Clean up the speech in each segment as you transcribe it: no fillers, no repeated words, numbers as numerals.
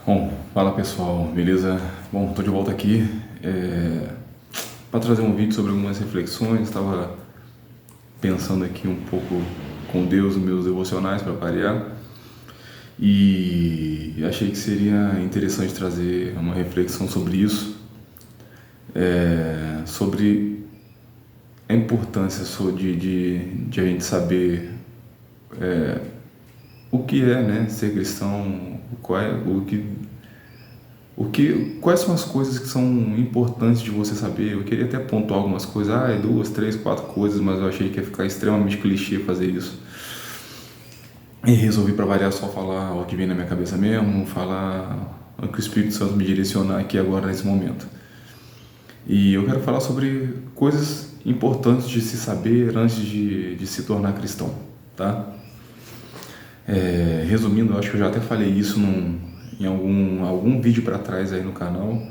Bom, fala pessoal, beleza? Bom, tô de volta aqui para trazer um vídeo sobre algumas reflexões. Estava pensando aqui um pouco com Deus nos meus devocionais para variar e achei que seria interessante trazer uma reflexão sobre isso, sobre a importância de a gente saber o que é, né, ser cristão, quais são as coisas que são importantes de você saber. Eu queria até pontuar algumas coisas, duas, três, quatro coisas, mas eu achei que ia ficar extremamente clichê fazer isso. E resolvi, para variar, só falar o que vem na minha cabeça mesmo, falar o que o Espírito Santo me direcionar aqui agora nesse momento. E eu quero falar sobre coisas importantes de se saber antes de se tornar cristão, tá? Resumindo, eu acho que eu já até falei isso em algum vídeo para trás aí no canal.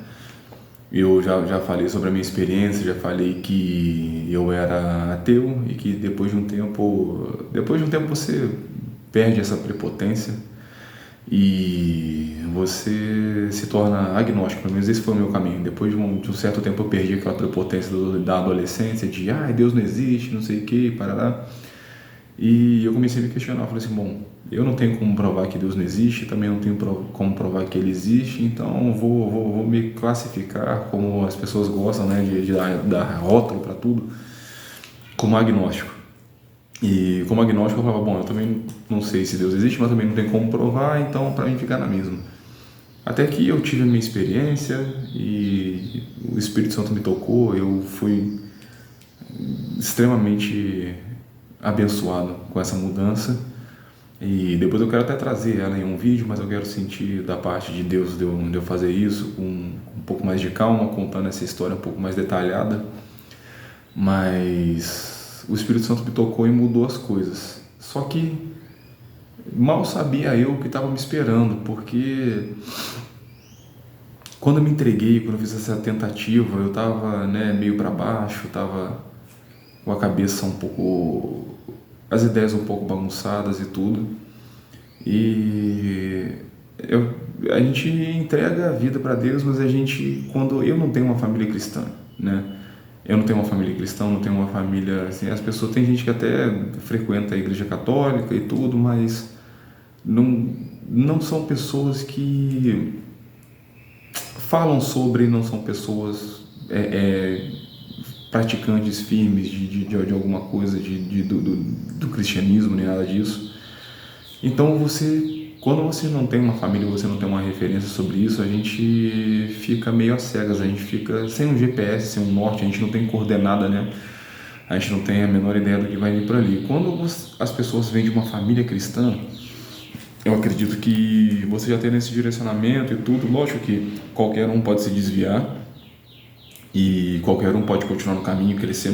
Eu já falei sobre a minha experiência, já falei que eu era ateu e que depois de um tempo você perde essa prepotência e você se torna agnóstico. Pelo menos esse foi o meu caminho. Depois de um certo tempo eu perdi aquela prepotência da adolescência de Deus não existe, não sei o que, parará. E eu comecei a me questionar, eu falei assim, bom, eu não tenho como provar que Deus não existe, também não tenho como provar que Ele existe, então vou me classificar, como as pessoas gostam, né, de dar rótulo para tudo, como agnóstico. E como agnóstico eu falava, bom, eu também não sei se Deus existe, mas também não tenho como provar, então para mim ficar na mesma. Até que eu tive a minha experiência e o Espírito Santo me tocou, eu fui extremamente abençoado com essa mudança. E depois eu quero até trazer ela em um vídeo, mas eu quero sentir da parte de Deus de eu fazer isso com um pouco mais de calma, contando essa história um pouco mais detalhada. Mas o Espírito Santo me tocou e mudou as coisas. Só que mal sabia eu o que estava me esperando, porque quando eu me entreguei, quando eu fiz essa tentativa, eu estava, né, meio para baixo, estava com a cabeça um pouco, as ideias um pouco bagunçadas e tudo. E a gente entrega a vida para Deus, mas quando eu não tenho uma família cristã, né? Eu não tenho uma família cristã, não tenho uma família, assim, as pessoas, tem gente que até frequenta a igreja católica e tudo, mas não, não são pessoas que falam sobre, não são pessoas praticantes firmes de alguma coisa do cristianismo, nem nada disso. Então quando você não tem uma família, você não tem uma referência sobre isso, a gente fica meio às cegas, a gente fica sem um GPS, sem um norte, a gente não tem coordenada, né? A gente não tem a menor ideia do que vai vir por ali. Quando as pessoas vêm de uma família cristã, eu acredito que você já tem esse direcionamento e tudo. Lógico que qualquer um pode se desviar e qualquer um pode continuar no caminho, crescer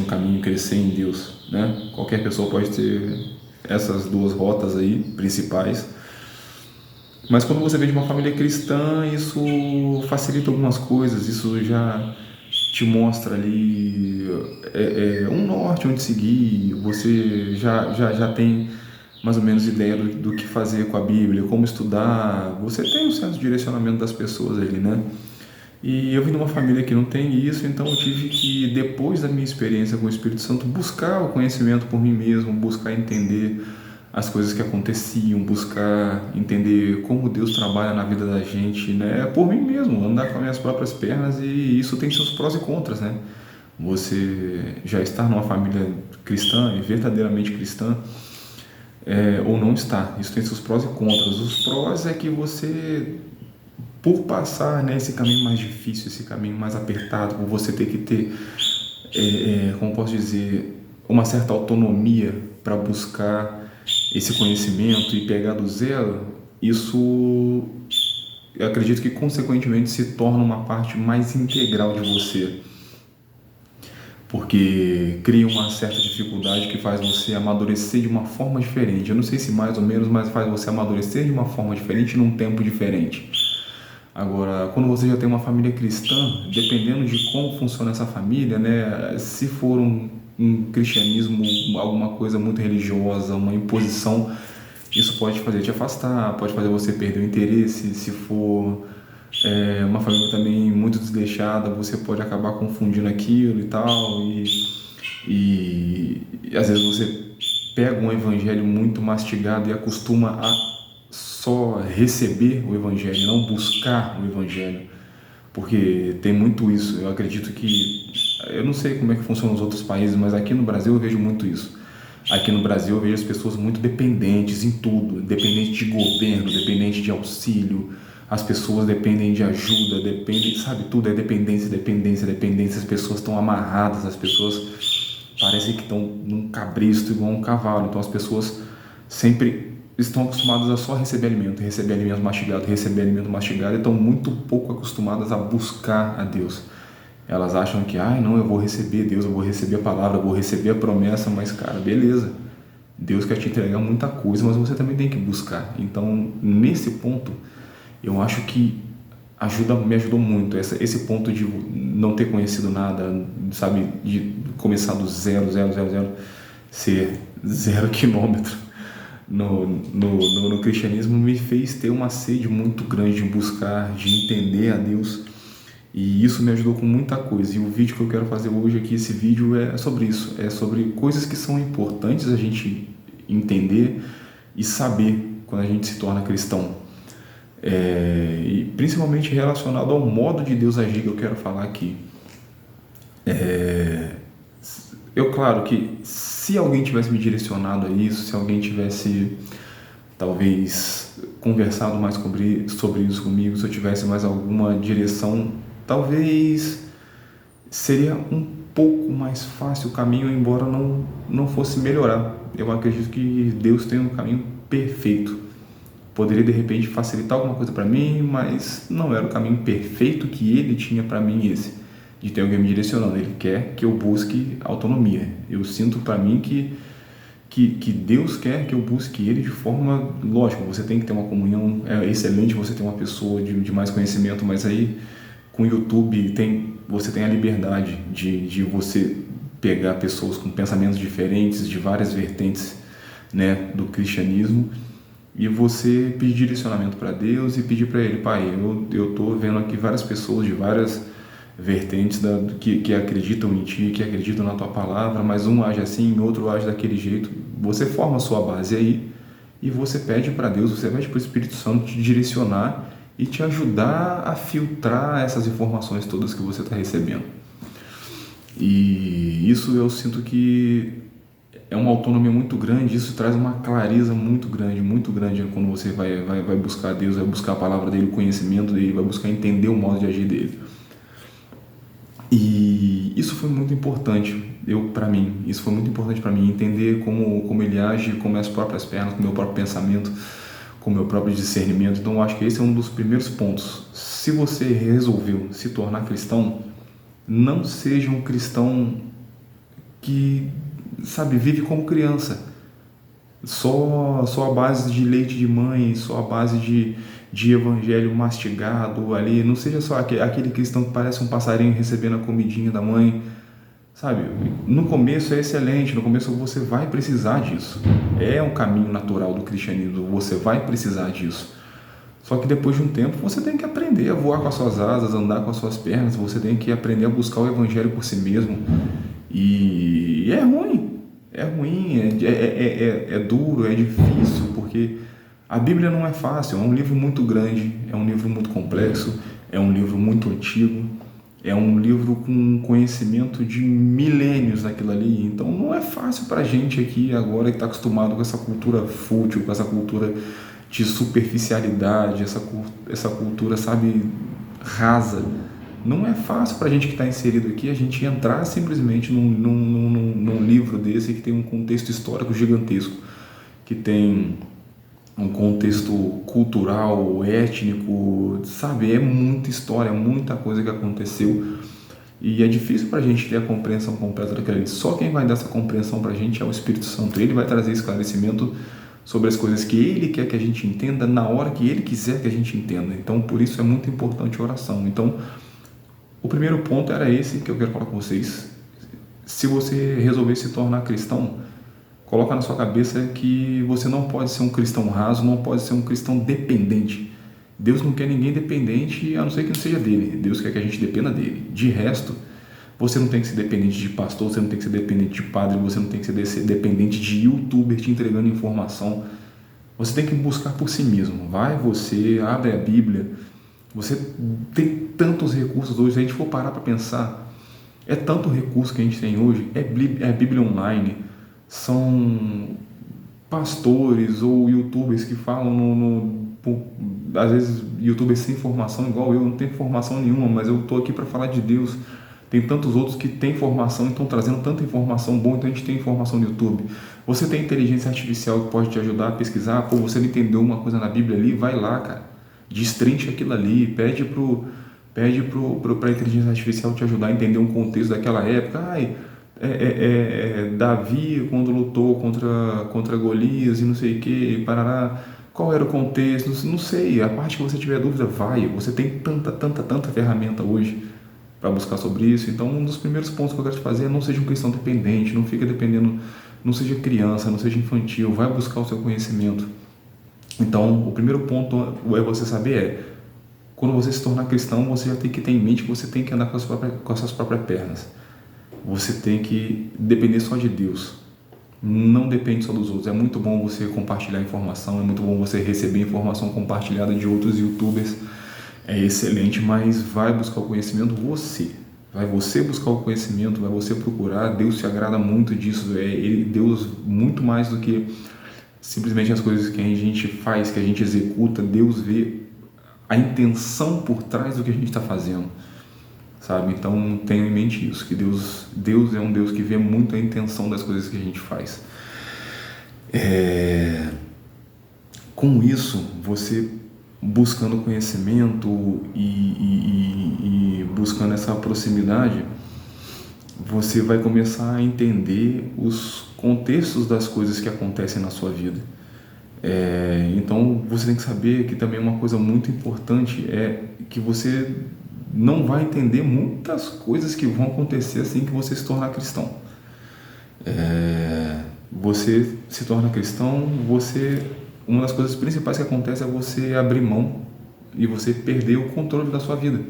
em Deus, né? Qualquer pessoa pode ter essas duas rotas aí principais. Mas quando você vem de uma família cristã, isso facilita algumas coisas, isso já te mostra ali um norte onde seguir, você já tem mais ou menos ideia do que fazer com a Bíblia, como estudar, você tem um certo direcionamento das pessoas ali, né? E eu vim de uma família que não tem isso, então eu tive que, depois da minha experiência com o Espírito Santo, buscar o conhecimento por mim mesmo, buscar entender as coisas que aconteciam, buscar entender como Deus trabalha na vida da gente, né? Por mim mesmo, andar com as minhas próprias pernas, e isso tem seus prós e contras, né? Você já estar numa família cristã e verdadeiramente cristã, ou não estar, isso tem seus prós e contras. Os prós é que você, por passar, né, esse caminho mais difícil, esse caminho mais apertado, por você ter que ter, como posso dizer, uma certa autonomia para buscar esse conhecimento e pegar do zero, isso eu acredito que consequentemente se torna uma parte mais integral de você, porque cria uma certa dificuldade que faz você amadurecer de uma forma diferente. Eu não sei se mais ou menos, mas faz você amadurecer de uma forma diferente num tempo diferente. Agora, quando você já tem uma família cristã, dependendo de como funciona essa família, né, se for um cristianismo, alguma coisa muito religiosa, uma imposição Isso pode fazer te afastar, pode fazer você perder o interesse. Se for uma família também muito desleixada, você pode acabar confundindo aquilo e tal. E às vezes você pega um evangelho muito mastigado e acostuma a só receber o evangelho, não buscar o evangelho. Porque tem muito isso. Eu acredito que, eu não sei como é que funciona nos outros países, mas aqui no Brasil eu vejo muito isso. Aqui no Brasil eu vejo as pessoas muito dependentes em tudo, dependente de governo, dependente de auxílio. As pessoas dependem de ajuda, dependem, sabe, tudo é dependência, dependência, dependência. As pessoas estão amarradas, as pessoas parecem que estão num cabresto igual um cavalo. Então as pessoas sempre estão acostumadas a só receber alimento receber alimento mastigado, e estão muito pouco acostumadas a buscar a Deus. Elas acham que, não, eu vou receber Deus, eu vou receber a palavra, eu vou receber a promessa, mas cara, beleza. Deus quer te entregar muita coisa, mas você também tem que buscar. Então, nesse ponto, eu acho que me ajudou muito esse ponto de não ter conhecido nada, sabe, de começar do zero, zero, zero, zero, ser 0 quilômetro no cristianismo, me fez ter uma sede muito grande de buscar, de entender a Deus, e isso me ajudou com muita coisa. E o vídeo que eu quero fazer hoje aqui, esse vídeo é sobre isso, é sobre coisas que são importantes a gente entender e saber quando a gente se torna cristão. E principalmente relacionado ao modo de Deus agir que eu quero falar aqui. Claro que se alguém tivesse me direcionado a isso, se alguém tivesse talvez conversado mais sobre isso comigo, se eu tivesse mais alguma direção, talvez seria um pouco mais fácil o caminho, embora não fosse melhorar. Eu acredito que Deus tem um caminho perfeito. Poderia de repente facilitar alguma coisa para mim, mas não era o caminho perfeito que Ele tinha para mim, esse de ter alguém me direcionando. Ele quer que eu busque autonomia. Eu sinto para mim que Deus quer que eu busque Ele de forma lógica. Você tem que ter uma comunhão, é excelente você ter uma pessoa de mais conhecimento, mas aí com o YouTube você tem a liberdade de você pegar pessoas com pensamentos diferentes, de várias vertentes, né, do cristianismo, e você pedir direcionamento para Deus e pedir para Ele: Pai, eu estou vendo aqui várias pessoas de várias vertentes que acreditam em Ti, que acreditam na Tua palavra, mas um age assim, outro age daquele jeito. Você forma a sua base aí e você pede para Deus, você pede para o Espírito Santo te direcionar e te ajudar a filtrar essas informações todas que você está recebendo. E isso eu sinto que é uma autonomia muito grande. Isso traz uma clareza muito grande quando você vai buscar Deus, vai buscar a palavra dele, o conhecimento dele, vai buscar entender o modo de agir dele. E isso foi muito importante isso foi muito importante para mim, entender como ele age com minhas próprias pernas, com meu próprio pensamento, com meu próprio discernimento. Então eu acho que esse é um dos primeiros pontos. Se você resolveu se tornar cristão, não seja um cristão que, sabe, vive como criança, só a base de leite de mãe, só a base de evangelho mastigado ali. Não seja só aquele cristão que parece um passarinho recebendo a comidinha da mãe, sabe? No começo é excelente, no começo você vai precisar disso, é um caminho natural do cristianismo, você vai precisar disso. Só que depois de um tempo você tem que aprender a voar com as suas asas, andar com as suas pernas, você tem que aprender a buscar o evangelho por si mesmo. E é ruim, é duro, é difícil, porque a Bíblia não é fácil, é um livro muito grande, é um livro muito complexo, é um livro muito antigo, é um livro com conhecimento de milênios naquilo ali. Então não é fácil para a gente aqui agora que está acostumado com essa cultura fútil, com essa cultura de superficialidade, essa cultura, sabe, rasa. Não é fácil para a gente que está inserido aqui a gente entrar simplesmente num livro desse que tem um contexto histórico gigantesco, que tem um contexto cultural, étnico, sabe? É muita história, muita coisa que aconteceu, e é difícil para a gente ter a compreensão completa daquilo ali. Só quem vai dar essa compreensão para a gente é o Espírito Santo. Ele vai trazer esclarecimento sobre as coisas que Ele quer que a gente entenda na hora que Ele quiser que a gente entenda. Então, por isso é muito importante a oração. Então, o primeiro ponto era esse que eu quero falar com vocês. Se você resolver se tornar cristão, coloca na sua cabeça que você não pode ser um cristão raso, não pode ser um cristão dependente. Deus não quer ninguém dependente, a não ser que não seja dele. Deus quer que a gente dependa dele. De resto, você não tem que ser dependente de pastor, você não tem que ser dependente de padre, você não tem que ser dependente de youtuber te entregando informação. Você tem que buscar por si mesmo. Vai você, abre a Bíblia. Você tem tantos recursos hoje, se a gente for parar para pensar, é tanto recurso que a gente tem hoje, é Bíblia online, são pastores ou youtubers que falam às vezes youtubers sem formação, igual eu não tenho formação nenhuma, mas eu estou aqui para falar de Deus. Tem tantos outros que têm formação e estão trazendo tanta informação boa, então a gente tem informação no YouTube. Você tem inteligência artificial que pode te ajudar a pesquisar. Pô, você não entendeu uma coisa na Bíblia ali, vai lá, cara, destrincha aquilo ali, pede para a inteligência artificial te ajudar a entender um contexto daquela época. Davi quando lutou contra Golias e não sei o que, parará, qual era o contexto, não sei, a parte que você tiver dúvida, você tem tanta ferramenta hoje para buscar sobre isso. Então, um dos primeiros pontos que eu quero te fazer é: não seja um cristão dependente, não fica dependendo, não seja criança, não seja infantil, vai buscar o seu conhecimento. Então, o primeiro ponto é você saber quando você se tornar cristão, você já tem que ter em mente que você tem que andar com as suas próprias pernas. Você tem que depender só de Deus. Não depende só dos outros. É muito bom você compartilhar informação, é muito bom você receber informação compartilhada de outros youtubers. É excelente, mas vai buscar o conhecimento você. Vai você buscar o conhecimento, vai você procurar. Deus se agrada muito disso. Deus, muito mais do que simplesmente as coisas que a gente faz, que a gente executa. Deus vê a intenção por trás do que a gente está fazendo, sabe? Então tenha em mente isso, que Deus é um Deus que vê muito a intenção das coisas que a gente faz. Com isso, você buscando conhecimento e buscando essa proximidade, você vai começar a entender os contextos das coisas que acontecem na sua vida. Então você tem que saber que também uma coisa muito importante é que você não vai entender muitas coisas que vão acontecer assim que você se tornar cristão. Você se torna cristão, uma das coisas principais que acontece é você abrir mão e você perder o controle da sua vida.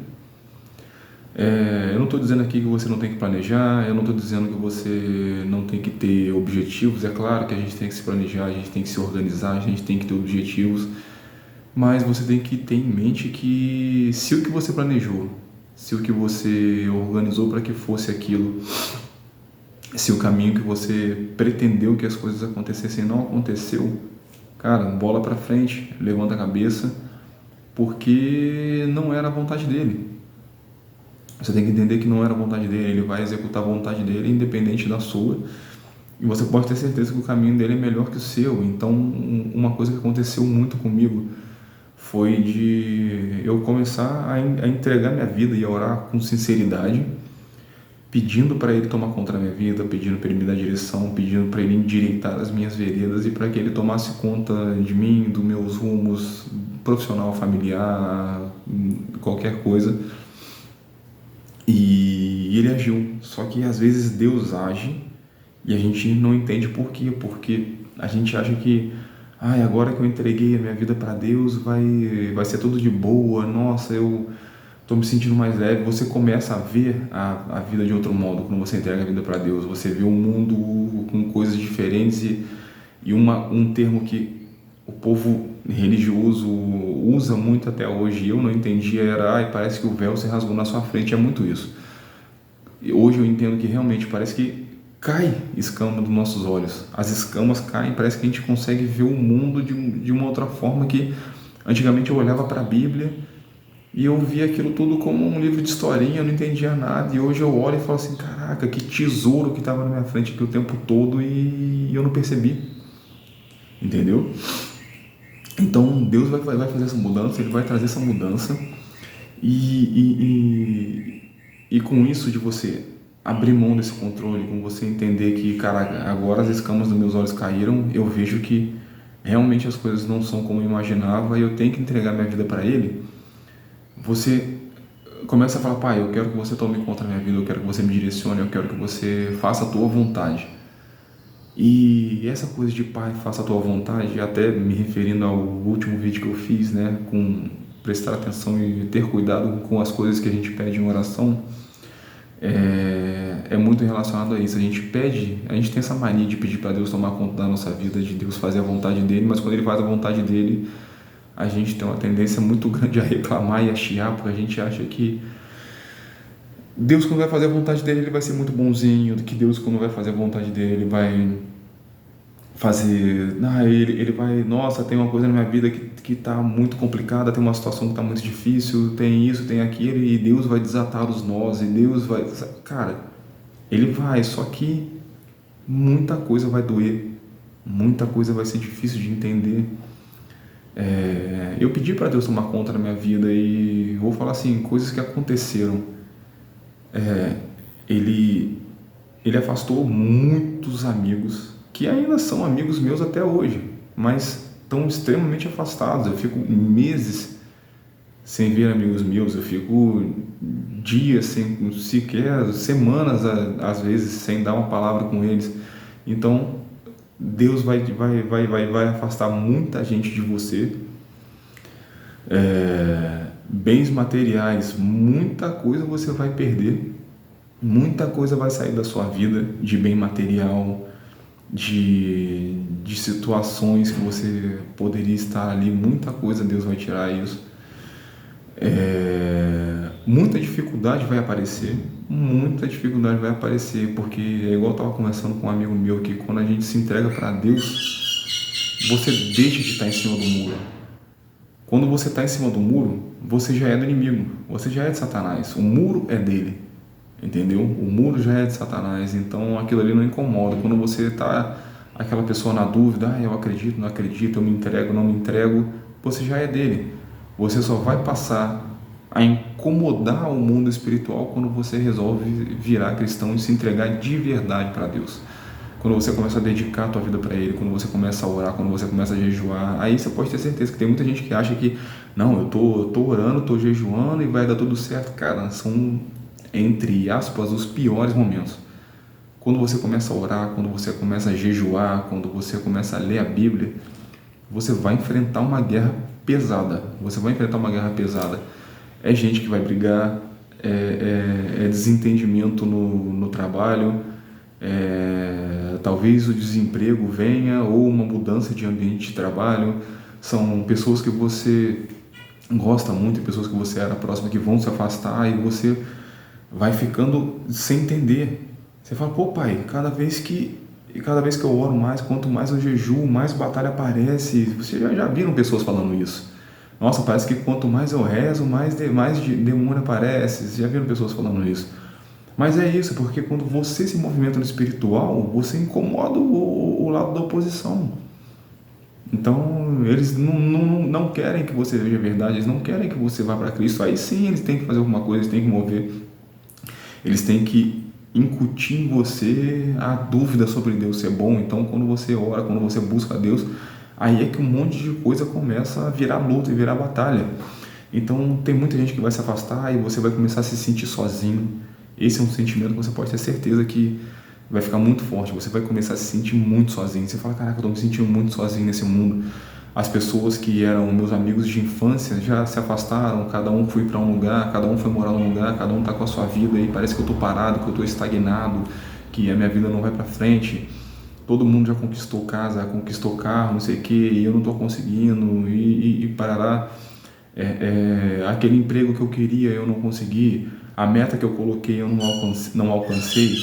Eu não estou dizendo aqui que você não tem que planejar, eu não estou dizendo que você não tem que ter objetivos. É claro que a gente tem que se planejar, a gente tem que se organizar, a gente tem que ter objetivos, mas você tem que ter em mente que se o que você planejou, se o que você organizou para que fosse aquilo, se o caminho que você pretendeu que as coisas acontecessem não aconteceu, cara, bola para frente, levanta a cabeça, porque não era a vontade dele. Você tem que entender que não era a vontade dele, ele vai executar a vontade dele independente da sua, e você pode ter certeza que o caminho dele é melhor que o seu. Então, uma coisa que aconteceu muito comigo foi de eu começar a entregar minha vida e a orar com sinceridade, pedindo para ele tomar conta da minha vida, pedindo para ele me dar direção, pedindo para ele endireitar as minhas veredas e para que ele tomasse conta de mim, dos meus rumos profissional, familiar, qualquer coisa. E ele agiu. Só que às vezes Deus age e a gente não entende por quê. Porque a gente acha que agora que eu entreguei a minha vida para Deus vai ser tudo de boa. Nossa, eu estou me sentindo mais leve. Você começa a ver a vida de outro modo quando você entrega a vida para Deus. Você vê o mundo com coisas diferentes e um termo que o povo religioso usa muito até hoje, eu não entendia, era parece que o véu se rasgou na sua frente. É muito isso. E hoje eu entendo que realmente parece que cai escama dos nossos olhos, as escamas caem, parece que a gente consegue ver o mundo de uma outra forma. Que antigamente eu olhava para a Bíblia e eu via aquilo tudo como um livro de historinha, eu não entendia nada, e hoje eu olho e falo assim: caraca, que tesouro que estava na minha frente aqui o tempo todo e eu não percebi, entendeu? Então Deus vai fazer essa mudança, Ele vai trazer essa mudança, e com isso de você abrir mão desse controle, com você entender que, cara, agora as escamas dos meus olhos caíram, eu vejo que realmente as coisas não são como eu imaginava e eu tenho que entregar minha vida para Ele. Você começa a falar: pai, eu quero que você tome conta da minha vida, eu quero que você me direcione, eu quero que você faça a tua vontade. E essa coisa de Pai, faça a tua vontade, até me referindo ao último vídeo que eu fiz, né, com prestar atenção e ter cuidado com as coisas que a gente pede em oração, é muito relacionado a isso. A gente pede, a gente tem essa mania de pedir para Deus tomar conta da nossa vida, de Deus fazer a vontade dele, mas quando ele faz a vontade dele, a gente tem uma tendência muito grande a reclamar e a chiar, porque a gente acha que Deus, quando vai fazer a vontade dele, ele vai ser muito bonzinho, que Deus, quando vai fazer a vontade dele, ele vai fazer, ele vai, nossa, tem uma coisa na minha vida que tá muito complicada, tem uma situação que tá muito difícil, tem isso, tem aquilo, e Deus vai desatar os nós, e Deus vai, cara, ele vai, só que muita coisa vai doer, muita coisa vai ser difícil de entender. Eu pedi para Deus tomar conta da minha vida e vou falar assim, coisas que aconteceram. Ele, ele afastou muitos amigos que ainda são amigos meus até hoje, mas estão extremamente afastados. Eu fico meses sem ver amigos meus, eu fico dias sem, sequer semanas às vezes sem dar uma palavra com eles. Então Deus vai afastar muita gente de você, bens materiais, muita coisa você vai perder, muita coisa vai sair da sua vida de bem material, de situações que você poderia estar ali, muita coisa Deus vai tirar isso. Muita dificuldade vai aparecer, porque é igual eu estava conversando com um amigo meu que quando a gente se entrega para Deus, você deixa de estar em cima do muro. Quando você está em cima do muro, você já é do inimigo, você já é de Satanás, o muro é dele, entendeu? O muro já é de Satanás, então aquilo ali não incomoda. Quando você está aquela pessoa na dúvida, eu acredito, não acredito, eu me entrego, não me entrego, você já é dele. Você só vai passar a incomodar o mundo espiritual quando você resolve virar cristão e se entregar de verdade para Deus. Quando você começa a dedicar a tua vida para Ele, quando você começa a orar, quando você começa a jejuar, aí você pode ter certeza que tem muita gente que acha que não, eu tô orando, tô jejuando e vai dar tudo certo. Cara, são, entre aspas, os piores momentos. Quando você começa a orar, quando você começa a jejuar, quando você começa a ler a Bíblia, você vai enfrentar uma guerra pesada. Você vai enfrentar uma guerra pesada. É gente que vai brigar, é desentendimento no trabalho, talvez o desemprego venha ou uma mudança de ambiente de trabalho. São pessoas que você gosta muito, pessoas que você era próxima que vão se afastar e você vai ficando sem entender. Você fala, pô pai, cada vez que eu oro mais, quanto mais eu jejuo, mais batalha aparece. Vocês já viram pessoas falando isso? Nossa, parece que quanto mais eu rezo, mais demônio aparece. Vocês já viram pessoas falando isso? Mas é isso, porque quando você se movimenta no espiritual, você incomoda o lado da oposição. Então, eles não querem que você veja a verdade, eles não querem que você vá para Cristo. Aí sim, eles têm que fazer alguma coisa, eles têm que mover, eles têm que incutir em você a dúvida sobre Deus ser bom. Então, quando você ora, quando você busca Deus, aí é que um monte de coisa começa a virar luta e virar batalha. Então, tem muita gente que vai se afastar e você vai começar a se sentir sozinho. Esse é um sentimento que você pode ter certeza que vai ficar muito forte. Você vai começar a se sentir muito sozinho. Você fala, caraca, eu estou me sentindo muito sozinho nesse mundo. As pessoas que eram meus amigos de infância já se afastaram, cada um foi para um lugar, cada um foi morar num lugar, cada um está com a sua vida e parece que eu estou parado, que eu estou estagnado, que a minha vida não vai para frente. Todo mundo já conquistou casa, conquistou carro, não sei o que, e eu não estou conseguindo, e parará. Aquele emprego que eu queria eu não consegui, a meta que eu coloquei eu não alcancei,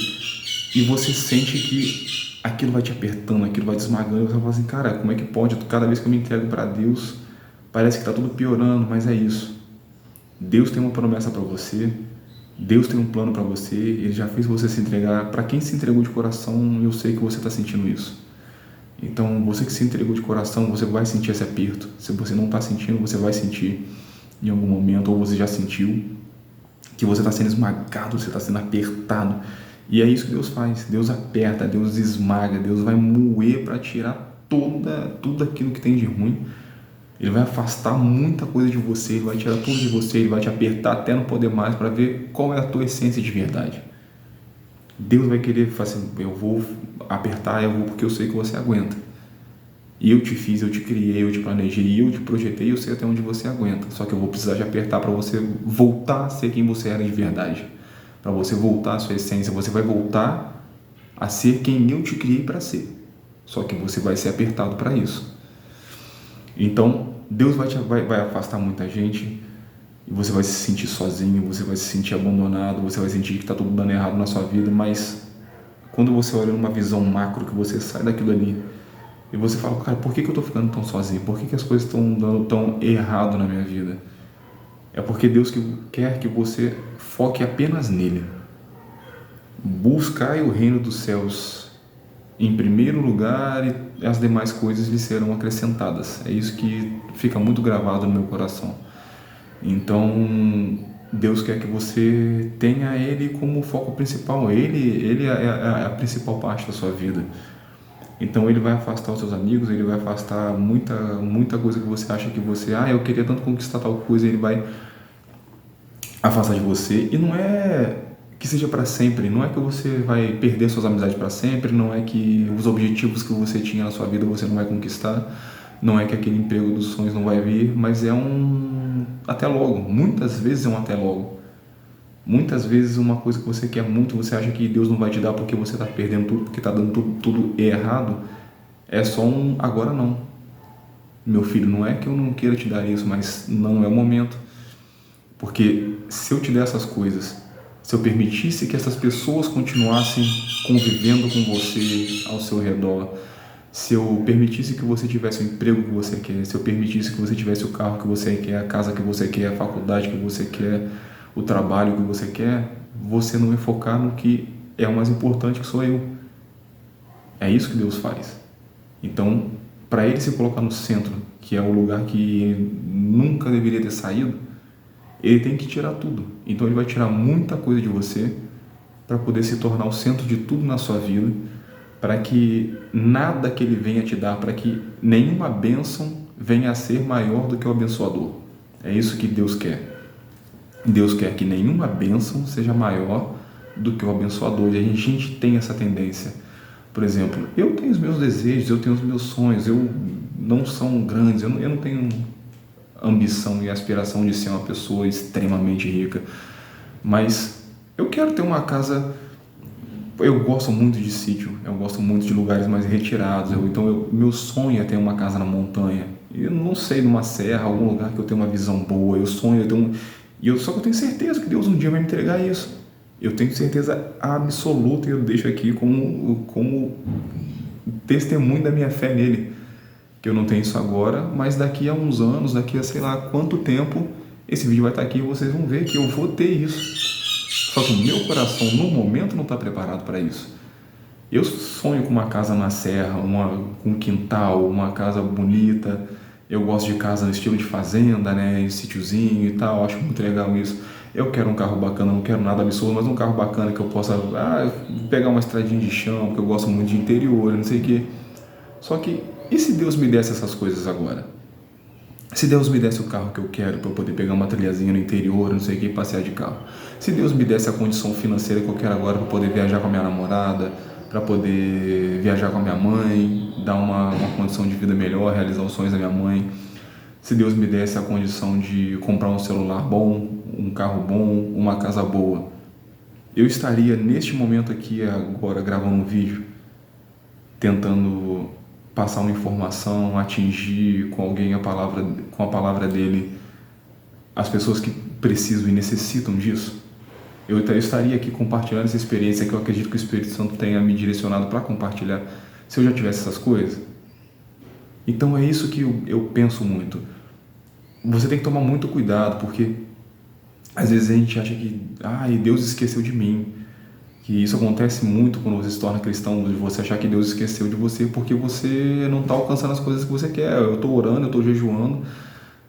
e você sente que aquilo vai te apertando, aquilo vai te esmagando, e você fala assim, cara, como é que pode? Cada vez que eu me entrego para Deus, parece que está tudo piorando, mas é isso. Deus tem uma promessa para você, Deus tem um plano para você, Ele já fez você se entregar. Para quem se entregou de coração, eu sei que você está sentindo isso. Então, você que se entregou de coração, você vai sentir esse aperto. Se você não está sentindo, você vai sentir em algum momento, ou você já sentiu, que você está sendo esmagado, você está sendo apertado. E é isso que Deus faz. Deus aperta, Deus esmaga, Deus vai moer para tirar tudo aquilo que tem de ruim. Ele vai afastar muita coisa de você, Ele vai tirar tudo de você, Ele vai te apertar até não poder mais para ver qual é a tua essência de verdade. Deus vai querer falar assim, eu vou apertar, eu vou porque eu sei que você aguenta. E eu te fiz, eu te criei, eu te planejei, eu te projetei, eu sei até onde você aguenta. Só que eu vou precisar de apertar para você voltar a ser quem você era de verdade. Para você voltar à sua essência, você vai voltar a ser quem eu te criei para ser. Só que você vai ser apertado para isso. Então, Deus vai afastar muita gente e você vai se sentir sozinho, você vai se sentir abandonado, você vai sentir que está tudo dando errado na sua vida, mas quando você olha numa visão macro, que você sai daquilo ali e você fala, cara, por que eu estou ficando tão sozinho? Por que as coisas estão dando tão errado na minha vida? É porque Deus quer que você foque apenas nele. Buscai o reino dos céus em primeiro lugar e as demais coisas lhe serão acrescentadas. É isso que fica muito gravado no meu coração. Então, Deus quer que você tenha Ele como foco principal. Ele é a principal parte da sua vida. Então, Ele vai afastar os seus amigos, Ele vai afastar muita coisa que você acha que você... eu queria tanto conquistar tal coisa, Ele vai afastar de você. E não é que seja para sempre, não é que você vai perder suas amizades para sempre, não é que os objetivos que você tinha na sua vida você não vai conquistar, não é que aquele emprego dos sonhos não vai vir, mas é um até logo. Muitas vezes é um até logo. Muitas vezes uma coisa que você quer muito, você acha que Deus não vai te dar porque você está perdendo tudo, porque está dando tudo errado, é só um agora não. Meu filho, não é que eu não queira te dar isso, mas não é o momento. Porque se eu te der essas coisas, se eu permitisse que essas pessoas continuassem convivendo com você ao seu redor, se eu permitisse que você tivesse o emprego que você quer, se eu permitisse que você tivesse o carro que você quer, a casa que você quer, a faculdade que você quer, o trabalho que você quer, você não vai focar no que é o mais importante, que sou eu. É isso que Deus faz. Então, para Ele se colocar no centro, que é o lugar que Ele nunca deveria ter saído, Ele tem que tirar tudo. Então Ele vai tirar muita coisa de você para poder se tornar o centro de tudo na sua vida, para que nada que Ele venha te dar, para que nenhuma bênção venha a ser maior do que o abençoador. É isso que Deus quer. Deus quer que nenhuma bênção seja maior do que o abençoador. E a gente tem essa tendência. Por exemplo, eu tenho os meus desejos, eu tenho os meus sonhos, eu não são grandes, eu não tenho ambição e aspiração de ser uma pessoa extremamente rica, mas eu quero ter uma casa. Eu gosto muito de sítio, eu gosto muito de lugares mais retirados, meu sonho é ter uma casa na montanha. Eu não sei, numa serra, algum lugar que eu tenha uma visão boa. Eu sonho, só que eu tenho certeza que Deus um dia vai me entregar isso. Eu tenho certeza absoluta, e eu deixo aqui como testemunho da minha fé nele, que eu não tenho isso agora, mas daqui a uns anos, daqui a sei lá quanto tempo, esse vídeo vai estar aqui e vocês vão ver que eu vou ter isso. Só que o meu coração no momento não está preparado para isso. Eu sonho com uma casa na serra, com um quintal, uma casa bonita. Eu gosto de casa no estilo de fazenda, né, em sítiozinho e tal, acho muito legal isso. Eu quero um carro bacana, não quero nada absurdo, mas um carro bacana que eu possa pegar uma estradinha de chão, porque eu gosto muito de interior, não sei o quê. Só que, e se Deus me desse essas coisas agora? Se Deus me desse o carro que eu quero para eu poder pegar uma trilhazinha no interior, não sei o que, e passear de carro. Se Deus me desse a condição financeira que eu quero agora para poder viajar com a minha namorada, para poder viajar com a minha mãe, dar uma condição de vida melhor, realizar os sonhos da minha mãe. Se Deus me desse a condição de comprar um celular bom, um carro bom, uma casa boa, eu estaria neste momento aqui agora gravando um vídeo, tentando passar uma informação, atingir com alguém com a palavra dele as pessoas que precisam e necessitam disso. Eu estaria aqui compartilhando essa experiência que eu acredito que o Espírito Santo tenha me direcionado para compartilhar, se eu já tivesse essas coisas. Então é isso que eu penso muito. Você tem que tomar muito cuidado, porque às vezes a gente acha que Deus esqueceu de mim. Que isso acontece muito quando você se torna cristão, de você achar que Deus esqueceu de você porque você não está alcançando as coisas que você quer. Eu estou orando, eu estou jejuando,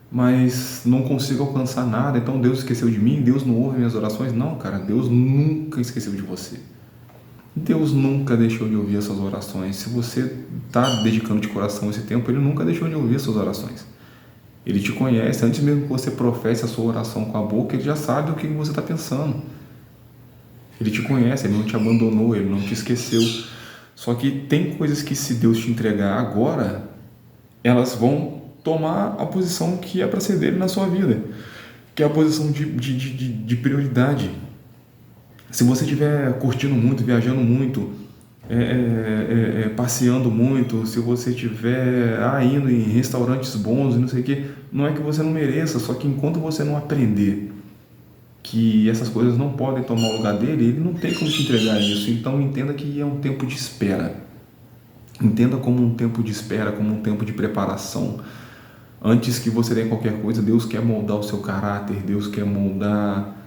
mas não consigo alcançar nada, então Deus esqueceu de mim, Deus não ouve minhas orações. Não, cara, Deus nunca esqueceu de você. Deus nunca deixou de ouvir as suas orações. Se você está dedicando de coração esse tempo, Ele nunca deixou de ouvir as suas orações. Ele te conhece, antes mesmo que você professe a sua oração com a boca, Ele já sabe o que você está pensando. Ele te conhece, Ele não te abandonou, Ele não te esqueceu. Só que tem coisas que, se Deus te entregar agora, elas vão tomar a posição que é para ser dele na sua vida, que é a posição de prioridade. Se você estiver curtindo muito, viajando muito, passeando muito, se você estiver indo em restaurantes bons e não sei o que, não é que você não mereça, só que enquanto você não aprender que essas coisas não podem tomar o lugar dele, ele não tem como te entregar isso. Então entenda que é um tempo de espera. Entenda como um tempo de espera, como um tempo de preparação. Antes que você dê qualquer coisa, Deus quer moldar o seu caráter, Deus quer moldar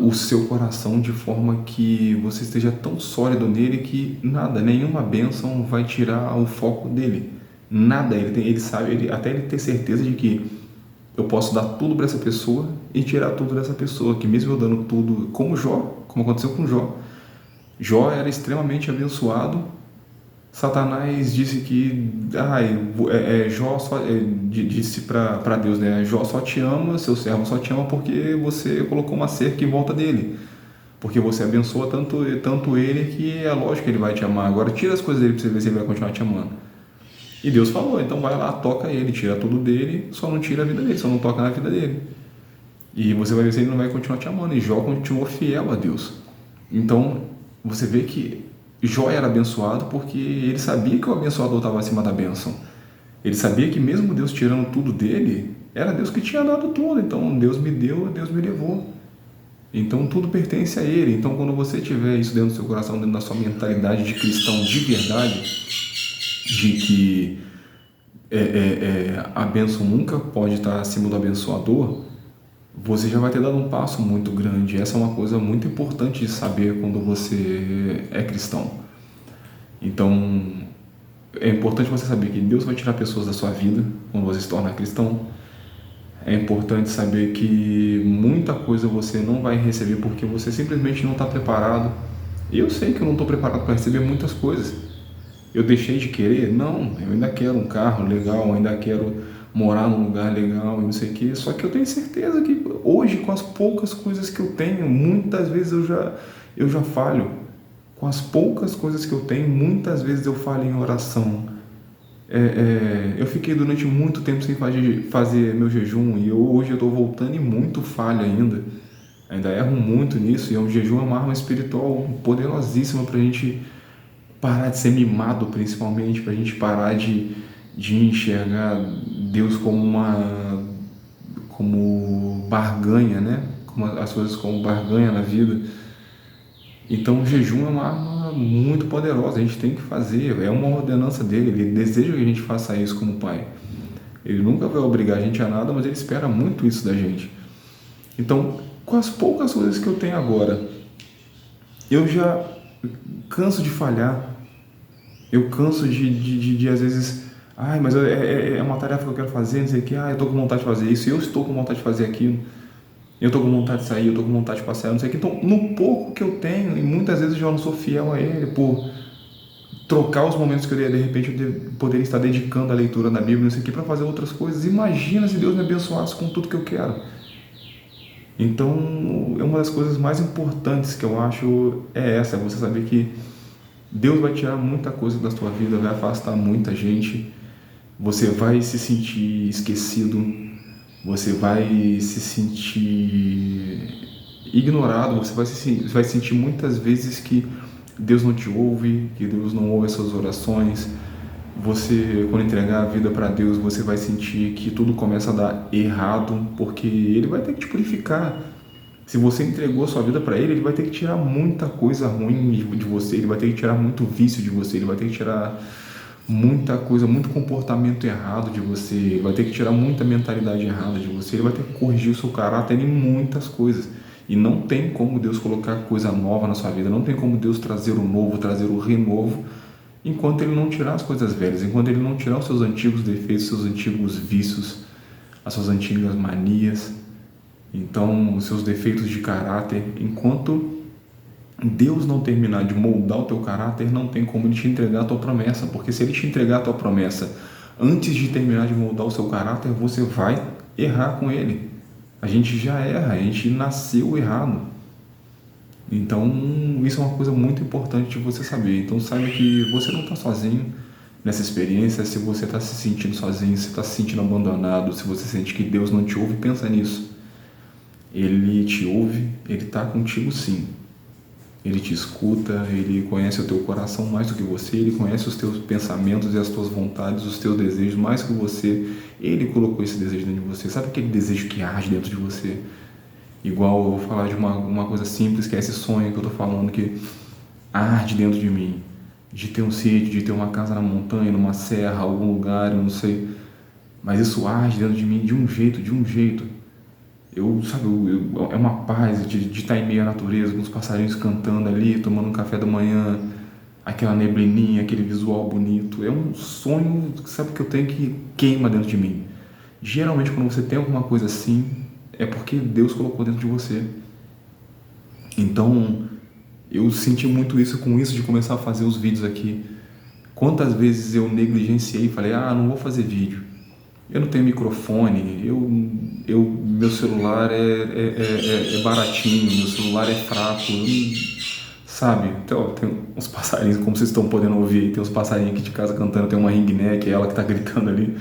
o seu coração de forma que você esteja tão sólido nele que nada, nenhuma bênção vai tirar o foco dele. Nada, ele sabe, até ele ter certeza de que eu posso dar tudo para essa pessoa e tirar tudo dessa pessoa, que mesmo eu dando tudo, como Jó, como aconteceu com Jó. Jó era extremamente abençoado. Satanás disse que Jó disse para Deus, né? Jó só te ama, seu servo só te ama porque você colocou uma cerca em volta dele, porque você abençoa tanto ele que é lógico que ele vai te amar. Agora tira as coisas dele para você ver se ele vai continuar te amando. E Deus falou, então vai lá, toca ele, tira tudo dele, só não tira a vida dele, só não toca na vida dele. E você vai ver se ele não vai continuar te amando. E Jó continuou fiel a Deus. Então você vê que Jó era abençoado porque ele sabia que o abençoador estava acima da bênção. Ele sabia que mesmo Deus tirando tudo dele, era Deus que tinha dado tudo. Então Deus me deu, Deus me levou. Então tudo pertence a Ele. Então quando você tiver isso dentro do seu coração, dentro da sua mentalidade de cristão de verdade, de que a bênção nunca pode estar acima do abençoador, você já vai ter dado um passo muito grande. Essa é uma coisa muito importante de saber quando você é cristão. Então, é importante você saber que Deus vai tirar pessoas da sua vida quando você se torna cristão. É importante saber que muita coisa você não vai receber porque você simplesmente não está preparado. Eu sei que eu não estou preparado para receber muitas coisas. Eu deixei de querer? Não, eu ainda quero um carro legal, ainda quero morar num lugar legal e não sei o que. Só que eu tenho certeza que hoje, com as poucas coisas que eu tenho, muitas vezes eu já falho. Com as poucas coisas que eu tenho, muitas vezes eu falho em oração. Eu fiquei durante muito tempo sem fazer meu jejum e hoje eu estou voltando e muito falho ainda. Ainda erro muito nisso e o jejum é uma arma espiritual poderosíssima para a gente parar de ser mimado, principalmente, para a gente parar de enxergar Deus como barganha, né? Como as coisas como barganha na vida. Então o jejum é uma arma muito poderosa, a gente tem que fazer, é uma ordenança dele, ele deseja que a gente faça isso como pai. Ele nunca vai obrigar a gente a nada, mas ele espera muito isso da gente. Então, com as poucas coisas que eu tenho agora, eu já canso de falhar, eu canso de às vezes, mas é uma tarefa que eu quero fazer, não sei o que, eu estou com vontade de fazer isso, eu estou com vontade de fazer aquilo, eu estou com vontade de sair, eu estou com vontade de passear, não sei o que. Então, no pouco que eu tenho, e muitas vezes eu já não sou fiel a ele, por trocar os momentos que eu de repente poderia estar dedicando à leitura da Bíblia, não sei o que, para fazer outras coisas. Imagina se Deus me abençoasse com tudo que eu quero. Então, é uma das coisas mais importantes que eu acho é você saber que Deus vai tirar muita coisa da sua vida, vai afastar muita gente, você vai se sentir esquecido, você vai se sentir ignorado, você vai sentir muitas vezes que Deus não te ouve, que Deus não ouve as suas orações. Você, quando entregar a vida para Deus, você vai sentir que tudo começa a dar errado, porque Ele vai ter que te purificar. Se você entregou a sua vida para Ele, Ele vai ter que tirar muita coisa ruim de você, Ele vai ter que tirar muito vício de você, Ele vai ter que tirar muita coisa, muito comportamento errado de você, Ele vai ter que tirar muita mentalidade errada de você, Ele vai ter que corrigir o seu caráter em muitas coisas. E não tem como Deus colocar coisa nova na sua vida, não tem como Deus trazer o novo, trazer o renovo, enquanto Ele não tirar as coisas velhas, enquanto Ele não tirar os seus antigos defeitos, seus antigos vícios, as suas antigas manias, então os seus defeitos de caráter. Enquanto Deus não terminar de moldar o teu caráter, não tem como Ele te entregar a tua promessa, porque se Ele te entregar a tua promessa antes de terminar de moldar o seu caráter, você vai errar com Ele. A gente já erra, a gente nasceu errado. Então, isso é uma coisa muito importante de você saber. Então, saiba que você não está sozinho nessa experiência. Se você está se sentindo sozinho, se está se sentindo abandonado, se você sente que Deus não te ouve, pensa nisso. Ele te ouve, Ele está contigo sim. Ele te escuta, Ele conhece o teu coração mais do que você, Ele conhece os teus pensamentos e as tuas vontades, os teus desejos mais que você. Ele colocou esse desejo dentro de você. Sabe aquele desejo que arde dentro de você? Igual eu vou falar de uma coisa simples, que é esse sonho que eu estou falando, que arde dentro de mim. De ter um sítio, de ter uma casa na montanha, numa serra, algum lugar, eu não sei. Mas isso arde dentro de mim de um jeito, de um jeito. Sabe, é uma paz de estar em meio à natureza, com os passarinhos cantando ali, tomando um café da manhã, aquela neblininha, aquele visual bonito. É um sonho, sabe, que eu tenho que queima dentro de mim. Geralmente, quando você tem alguma coisa assim, é porque Deus colocou dentro de você. Então, eu senti muito isso com isso de começar a fazer os vídeos aqui. Quantas vezes eu negligenciei e falei, não vou fazer vídeo. Eu não tenho microfone, meu celular é baratinho, meu celular é fraco, sabe? Então, tem uns passarinhos, como vocês estão podendo ouvir, tem uns passarinhos aqui de casa cantando, tem uma ringneck, é ela que está gritando ali.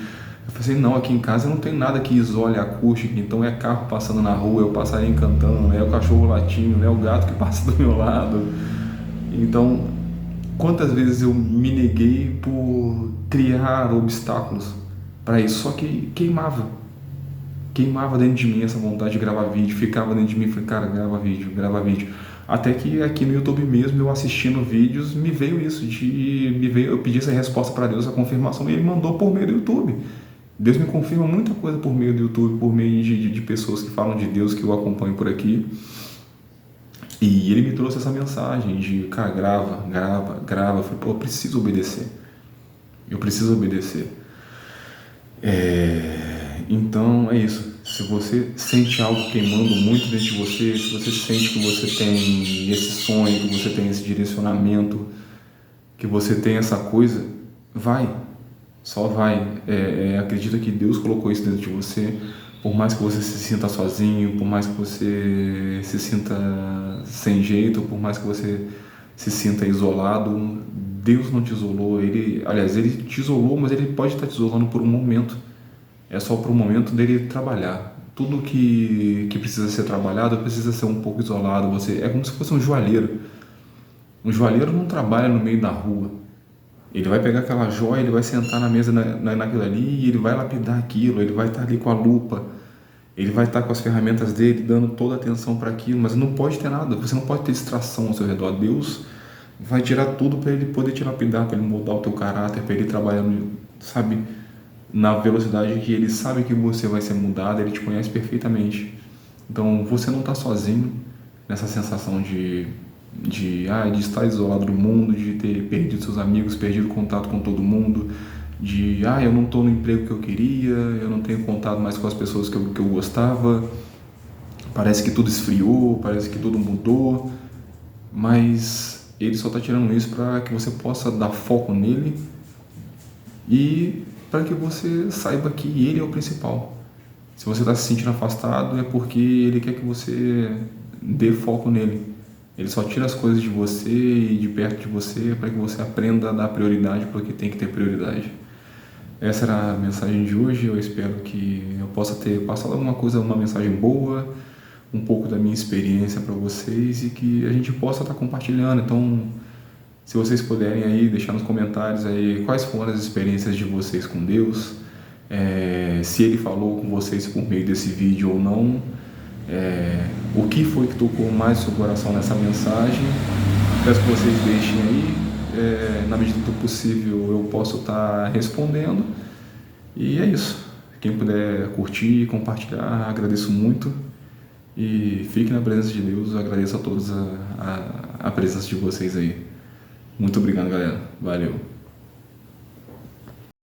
Eu falei assim, não, aqui em casa não tem nada que isole a acústica, então é carro passando na rua, é o passarinho cantando, é o cachorro latindo, é o gato que passa do meu lado. Então, quantas vezes eu me neguei por criar obstáculos para isso, só que queimava dentro de mim essa vontade de gravar vídeo, ficava dentro de mim, falei, cara, grava vídeo. Até que aqui no YouTube mesmo, eu assistindo vídeos, me veio isso, eu pedi essa resposta para Deus, essa confirmação, e Ele mandou por meio do YouTube. Deus me confirma muita coisa por meio do YouTube, por meio de pessoas que falam de Deus, que eu acompanho por aqui. E Ele me trouxe essa mensagem de, cara, grava. Eu falei, pô, eu preciso obedecer. Então é isso. Se você sente algo queimando muito dentro de você, se você sente que você tem esse sonho, que você tem esse direcionamento, que você tem essa coisa, vai. Só vai. Acredita que Deus colocou isso dentro de você. Por mais que você se sinta sozinho, por mais que você se sinta sem jeito, por mais que você se sinta isolado, Deus não te isolou. Ele te isolou, mas Ele pode estar te isolando por um momento. É só para o momento dele trabalhar. Tudo que precisa ser trabalhado precisa ser um pouco isolado. É como se fosse um joalheiro. Um joalheiro não trabalha no meio da rua. Ele vai pegar aquela joia, ele vai sentar na mesa naquilo ali e ele vai lapidar aquilo, ele vai estar ali com a lupa, ele vai estar com as ferramentas dele, dando toda a atenção para aquilo, mas não pode ter nada, você não pode ter distração ao seu redor. Deus vai tirar tudo para Ele poder te lapidar, para Ele moldar o teu caráter, para Ele trabalhar, sabe, na velocidade que Ele sabe que você vai ser mudado, Ele te conhece perfeitamente. Então você não está sozinho nessa sensação de estar isolado do mundo, de ter perdido seus amigos, perdido contato com todo mundo, eu não estou no emprego que eu queria, eu não tenho contato mais com as pessoas que eu gostava, parece que tudo esfriou, parece que tudo mudou, mas Ele só está tirando isso para que você possa dar foco nele e para que você saiba que Ele é o principal. Se você está se sentindo afastado, é porque Ele quer que você dê foco nele. Ele só tira as coisas de você e de perto de você para que você aprenda a dar prioridade porque tem que ter prioridade. Essa era a mensagem de hoje. Eu espero que eu possa ter passado alguma coisa, uma mensagem boa, um pouco da minha experiência para vocês e que a gente possa estar compartilhando. Então, se vocês puderem aí deixar nos comentários aí quais foram as experiências de vocês com Deus, se Ele falou com vocês por meio desse vídeo ou não. O que foi que tocou mais o seu coração nessa mensagem? Peço que vocês deixem aí, na medida do possível eu posso estar respondendo, e é isso. Quem puder curtir, compartilhar, agradeço muito e fique na presença de Deus. Eu agradeço a todos a presença de vocês aí. Muito obrigado, galera. Valeu.